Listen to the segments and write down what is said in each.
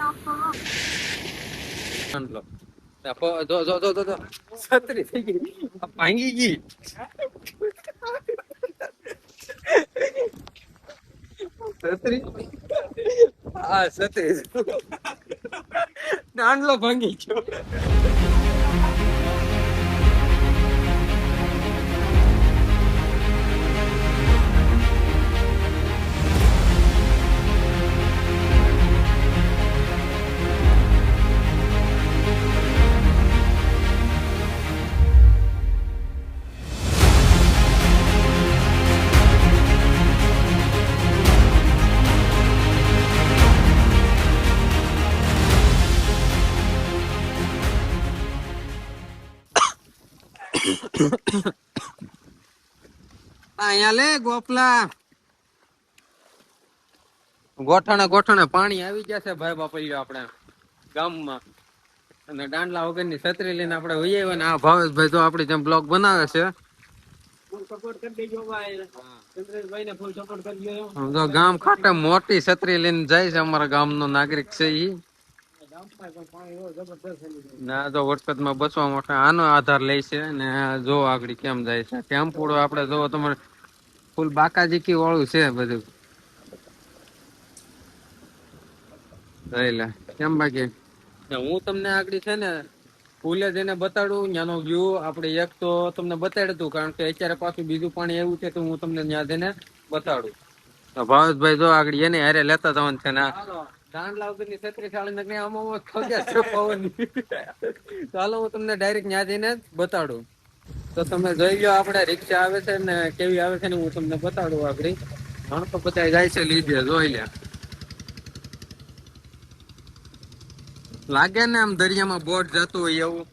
લો જો જો જો જો છત્રી થઈ ગઈ ભાંગી ગઈ છત્રી હા છત્રી દાંડલો ભાંગી ગયો અહીંયા લે ગોપલા ગોઠણે ગોઠણે પાણી આવી ગયા છે ભાઈ બાપા આપણે ગામમાં અને દાંડલા વગરની છત્રી લઈને આપણે વહી આવ્યા ને આ ભાવેશભાઈ તો આપડી જેમ બ્લોગ બનાવે છે ગામ ખાતે મોટી છત્રી લઈને જાય છે અમારા ગામનો નાગરિક છે ઈ ના જો વરસાદમાં બચવા માટે આનો આધાર લે છે ને જો આગળ કેમ જાય છે ટેમ્પોડો આપણે જો તમારે ફૂલ બાકાજી વાળું છે બધું કેમ બાકી હું તમને આગળ છે ને ફૂલે જઈને બતાડું ત્યાંનો વ્યૂ આપણે એક તો તમને બતાડી દઉં કારણ કે અત્યારે પાછું બીજું પાણી એવું છે તો હું તમને ત્યાં જઈને બતાડું તો ભાવેશભાઈ જો આગળ એને હારે લેતા જવાનું છે ને દાંડલા વગરની છત્રી સાળી ને આમાં ખગ્યા છે પવન ચાલો હું તમને ડાયરેક્ટ ત્યાં જઈને બતાડું તો તમે જોઈ લો આપણે રિક્ષા આવે છે ને કેવી આવે છે ને હું તમને બતાડું આગળ ઘણ તો બધા જાય છે લીધે જોઈ લે લાગે ને આમ દરિયામાં બોટ જતું હોય એવું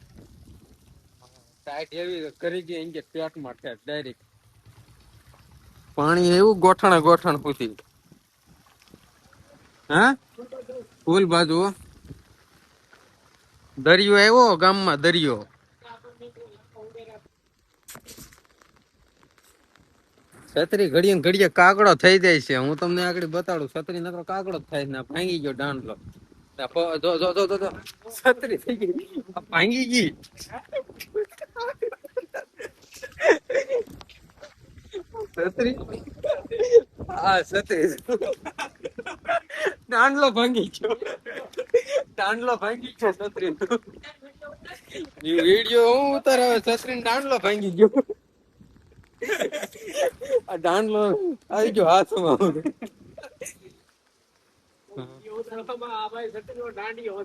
ટાઈટ એવી કરી ગઈ એમ કે પેટમાં ઠેક ડાયરેક્ટ પાણી એવું ગોઠણ ગોઠણ પૂછી હા ફૂલ બાજુ દરિયો આવ્યો ગામમાં દરિયો છત્રી ઘડીએ ઘડીએ કાગડો થઈ જાય છે હું તમને આગળ બતાડું છત્રી નકરો કાગડો થાય ને ભાંગી ગયો દાંડલો જો જો જો જો છત્રી થઈ ગઈ ભાંગી ગઈ છત્રી હા છત્રી દાંડલો ભાંગી ગયો દાંડલો ભાંગી ગયો છત્રી વિડીયો હું ઉતારાવે છત્રી દાંડલો ભાંગી ગયો આ દાંડલો આવી ગયો હાથમાં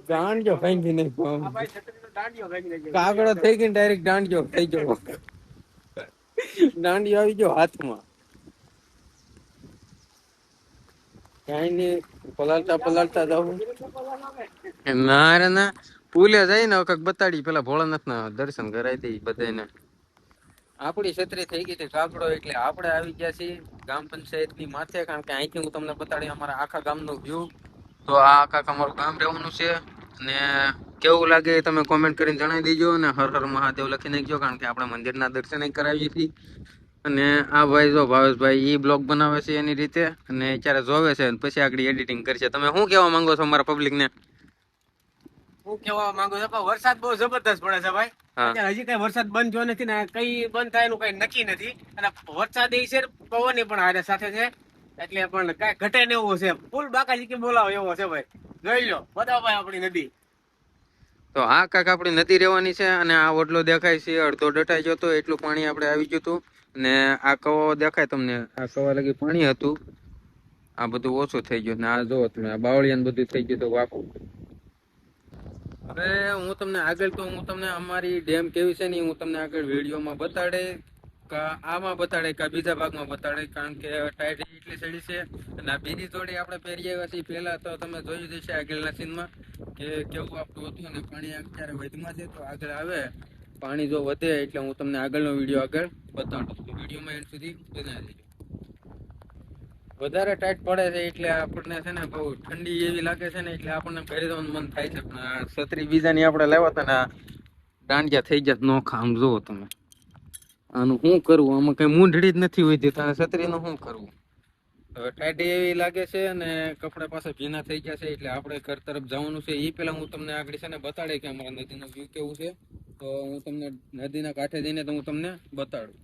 દાંડિયો ભાંગી નાખ્યો કાગડો થઈ ગઈ ડાયરેક્ટ દાંડિયો થઈ ગયો દાંડિયો આવી ગયો હાથમાં કઈ નઈ પલાળતા પલાળતા જવું ના રે ના પુલે જાય ને વખત બતાડી પેલા ભોળાનાથ ના દર્શન કરાવી દઈ બધાને આપડી છત્રી થઈ ગઈ છે કાગડો એટલે આપણે આવી ગયા છીએ ગામ પંચાયત ની માથે કારણ કે અહીંથી હું તમને બતાડી અમારા આખા ગામ નો વ્યૂ તો આ આખા અમારું ગામ રહેવાનું છે અને કેવું લાગે તમે કોમેન્ટ કરીને જણાવી દેજો અને હર હર મહાદેવ લખી નાખજો કારણ કે આપણે મંદિરના દર્શન કરાવીએ છીએ અને આ ભાઈ જો ભાવેશભાઈ ઈ બ્લોગ બનાવે છે એની રીતે અને અત્યારે જોવે છે પછી આગળ એડિટિંગ કરશે તમે શું કહેવા માંગો છો અમારા પબ્લિક ને હું કેવા માંગુ છું વરસાદ બહુ જબરદસ્ત પડે છે ભાઈ હજી કઈ વરસાદ બંધ થયો નથી ને કઈ બંધ થાય એનું કઈ નક્કી નથી અને વરસાદ છે પવન પણ હારે સાથે છે એટલે પણ કઈ ઘટે ને એવું છે ફૂલ બાકાજી કે બોલાવો એવો છે ભાઈ જોઈ લો બતાવો ભાઈ આપણી નદી તો આ કાંક આપણી નદી રહેવાની છે અને આ ઓટલો દેખાય છે અડધો ડટાઈ ગયો તો એટલું પાણી આપણે આવી ગયું હતું ને આ કવો દેખાય તમને આ કવા લગી પાણી હતું આ બધું ઓછું થઈ ગયું ને આ જો તમે આ બાવળિયા બધું થઈ ગયું તો વાપું હવે હું તમને આગળ તો હું તમને અમારી ડેમ કેવી છે ને હું તમને આગળ વિડીયોમાં બતાડે આમાં બતાડે કે બીજા ભાગમાં બતાડે કારણ કે ટાઈટ એટલી સડી છે અને આ બીજી જોડી આપણે પહેરી આવ્યા છીએ પહેલા તો તમે જોયું જશે આગળના સીનમાં કે કેવું આપણું હતું અને પાણી અત્યારે વધમાં છે તો આગળ આવે પાણી જો વધે એટલે હું તમને આગળનો વિડીયો આગળ બતાડું છું વિડીયોમાં એન્ડ સુધી બનાવી દેજો વધારે ટાઈટ પડે છે એટલે આપણને છે ને બહુ ઠંડી એવી લાગે છે ને એટલે આપણને પહેરી દેવાનું મન થાય છે પણ છત્રી બીજાની આપણે લેવા હતા ને દાંડિયા થઈ ગયા નોખા આમ જુઓ તમે આનું શું કરવું આમાં કઈ મૂંઢડી જ નથી હોતી તને છત્રીનું શું કરવું હવે ટાઢી એવી લાગે છે અને કપડા પાસે ભીના થઈ ગયા છે એટલે આપણે ઘર તરફ જવાનું છે. એ પેલા હું તમને આગળ છે ને બતાડે કે અમારા નદીનો વ્યૂ કેવું છે. તો હું તમને નદીના કાંઠે જઈને તો હું તમને બતાડું.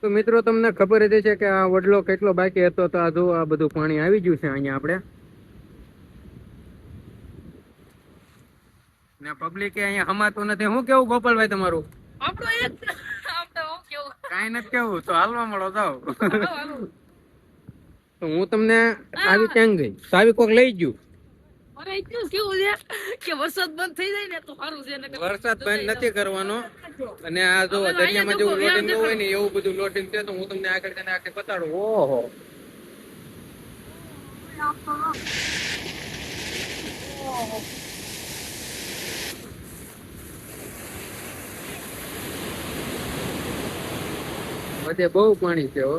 તો મિત્રો તમને ખબર જ છે કે આ વડલો કેટલો બાકી હતો. તો આ જો આ બધું પાણી આવી ગયું છે અહીંયા આપણે ને પબ્લિક અહીંયા હમાતું નથી. શું કેવું ગોપાલભાઈ તમારું? કાઈ નથી કેવું તો હાલવા મળો જાવ. તો હું તમને આવી ક્યાં ગઈ સાવી કોક લઈ ગયું. વરસાદ બંધ થઈ જાય ને તો સારું છે. વરસાદ બંધ નથી કરવાનો અને આ જો દરિયામાં જેવું લોડિંગ હોય ને એવું બધું લોડિંગ છે. તો હું તમને આગળ તને આગળ બતાડું. ઓહો બધે બહુ પાણી છે હો.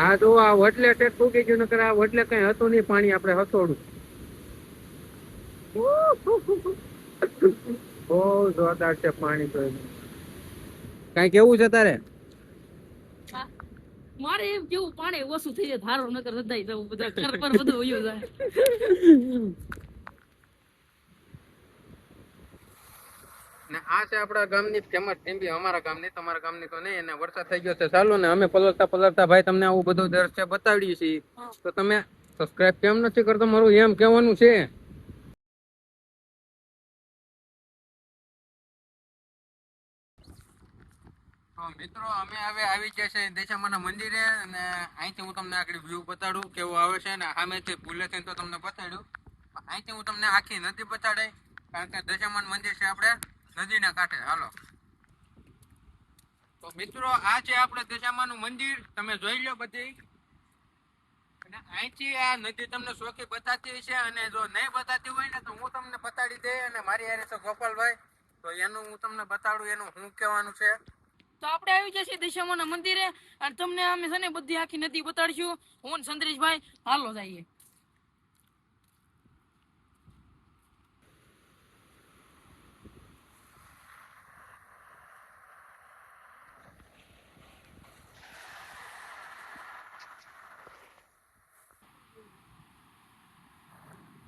આ જો આ વટલે ટેક ફૂકી ગયું નકર આ વટલે કઈ હતું નહીં પાણી આપણે હસોડું. બહુ જોરદાર છે પાણી. તો કઈ કેવું છે તારે? મારે એમ કેવું પાણી ઓછું થઈ જાય ધારો નકર રદાઈ જવું બધા ઘર પર બધું વયું જાય. ને આ છે આપણા ગામની ફેમસ ટીમ્બી. અમારા ગામની, તમારા ગામની તો નહીં. અને વરસાદ થઈ ગયો છે ચાલો ને અમે પલળતા પલળતા ભાઈ તમને આવું બધું દ્રશ્ય બતાવીએ છીએ. તો તમે સબસ્ક્રાઇબ કેમ નથી કરતો મારું એમ કહેવાનું છે. તો મિત્રો અમે હવે આવી ગયા છે દશામાના મંદિરે અને અહીંથી હું તમને આગળ વ્યૂ બતાડું કેવો આવે છે. ને સામેથી ભૂલે થઈને તો તમને બતાડ્યું. અહીંથી હું તમને આખી નદી બતાડે કારણ કે દશામાન મંદિર છે આપણે નદીના કાંઠે. હાલો તો મિત્રો આ છે આપણે દશામાનું મંદિર. તમે જોઈ લો બધી. અને અહીંથી આ નદી તમને ચોખ્ખી બતાતી છે અને જો નહીં બતાતી હોય ને તો હું તમને બતાડી દે. અને મારી હારે છે ગોપાલભાઈ. તો એનું હું તમને બતાડું એનું શું કહેવાનું છે. તો આપણે આવી જશે દશામાના મંદિરે અને તમને અમે છે ને બધી આખી નદી બતાડશું. હું સંદ્રેશભાઈ હાલો જઈએ.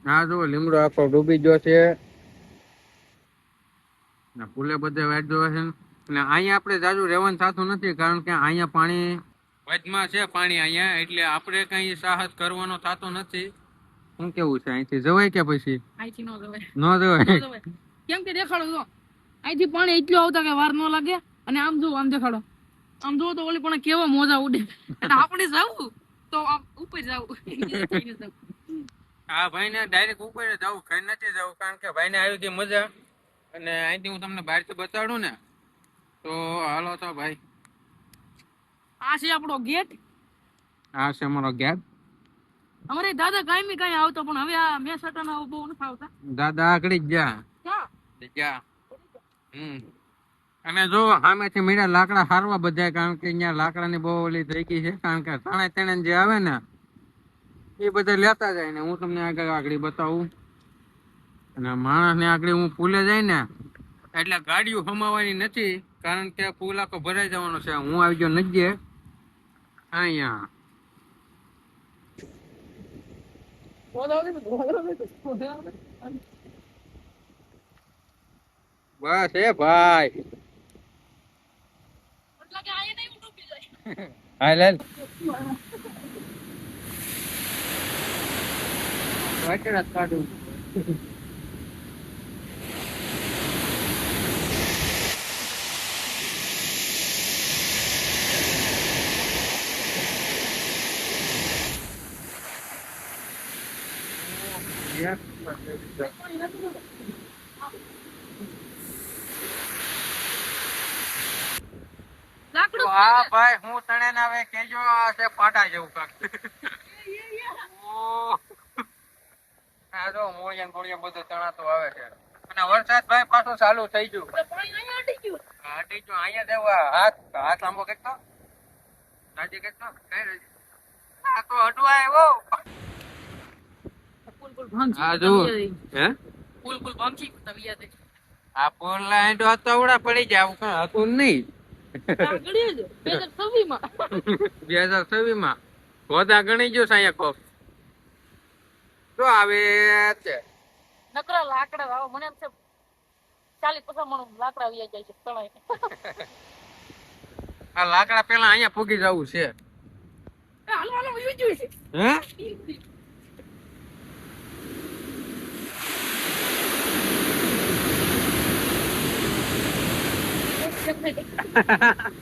હા જો લીમડો આખો ડૂબી ગયો છે. ફૂલે બધે વાટ જોવે છે. અને અહીંયા આપણે જાજુ રહેવાનું થતું નથી કારણ કે અહીંયા પાણી વચમાં છે પાણી અહીંયા એટલે આપણે કઈ સાહસ કરવાનો થતો નથી. શું કેવું છે અહીંથી જવાય કે પછી અહીંથી ન જવાય. ન જવાય? કેમ કે દેખાડો જો અહીંથી પાણી એટલું આવતા કે વાર ન લાગે. અને આમ જો આમ દેખાડો આમ જો તો ઓલી પણ કેવા મોજા ઉડે. અને આપણે જાવું તો આમ ઉપર જાવું. હા ભાઈ ને ડાયરેક્ટ ઉપર જવું ઘર નથી જવું કારણ કે ભાઈ ને આવી ગઈ મજા. અને અહીંથી હું તમને બહારથી બતાડું ને તો હાલો તો ભાઈ. આ છે આપણો ગેટ. આ છે અમારો ગેટ. અમારે દાદા કાયમી કઈ આવતો પણ હવે આ મેસટાના બહુ નથી આવતા. દાદા આગળ જ ગયા. અને જો સામેથી મીડા લાકડા હારવા બધા કારણ કે અહીંયા લાકડાની બહુ ઓલી થઈ ગઈ છે કારણ કે થાણે તેણે જે આવે ને એ બધા લેતા જાય. ને હું તમને આગળ બતાવું. અને માણસને આગળ હું પુલે જાય ને એટલે ગાડીઓ હમાવાની નથી કારણ કે પુલ આખો ભરાઈ જવાનો છે. હું આવી ગયો નજીએ અહીંયા. બસ એ ભાઈ હાલ હાલ કાઢું. હા ભાઈ હું તણે ના આવે કેજો આ છે પાટા જેવું કાક. આ જો મોળિયા ગોળિયા બધું તણાતું આવે છે. અને વરસાદ ભાઈ પાછો ચાલુ થઈ ગયું. અટી ગયું અહીંયા દેવા હાથ લાંબો કેટલો સાચી કે આ તો હટવા આવ્યો. પુલ પુલ ભાંગી આ જો હે પુલ પુલ ભાંગી તવિયા દે આ પોલ લાઈન તો હતવડા પડી જાય આવું કઈ હતું નહીં. આગળ જ 2026 માં 2026 માં હોદા ગણી ગયો સાયા કોક તો આવે છે. નકરા લાકડા આવો મને એમ છે 40-50 મણ લાકડા વ્યા જાય છે તણાઈ આ લાકડા પેલા અહીંયા પૂગી જવું છે. હાલો હાલો વયું જોઈએ છે હે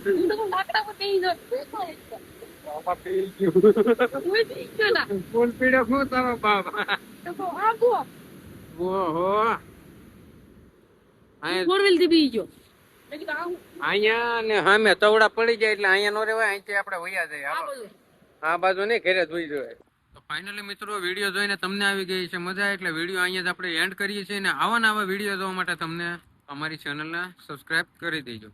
હું તો લાકડા પર કઈ જો ઓય દી ગયો ફૂલ પીડો શું તારો બાપ. તો આ ગો ઓહો અહીંયા ફોર વ્હીલ થી બી ગયો લેકિન આ અહીંયા ને સામે તવડા પડી જાય એટલે અહીંયા નો રેવાય. અહીંથી આપણે વયા જાય. આ હાલો બધું આ બાજુ નહીં ઘરે જોઈ જોઈએ. તો ફાઇનલી મિત્રો વિડીયો જોઈને તમને આવી ગઈ છે મજા એટલે વિડીયો અહીંયા જ આપણે એન્ડ કરીએ છીએ ને આવા વિડીયો જોવા માટે તમને અમારી ચેનલને સબસ્ક્રાઇબ કરી દેજો.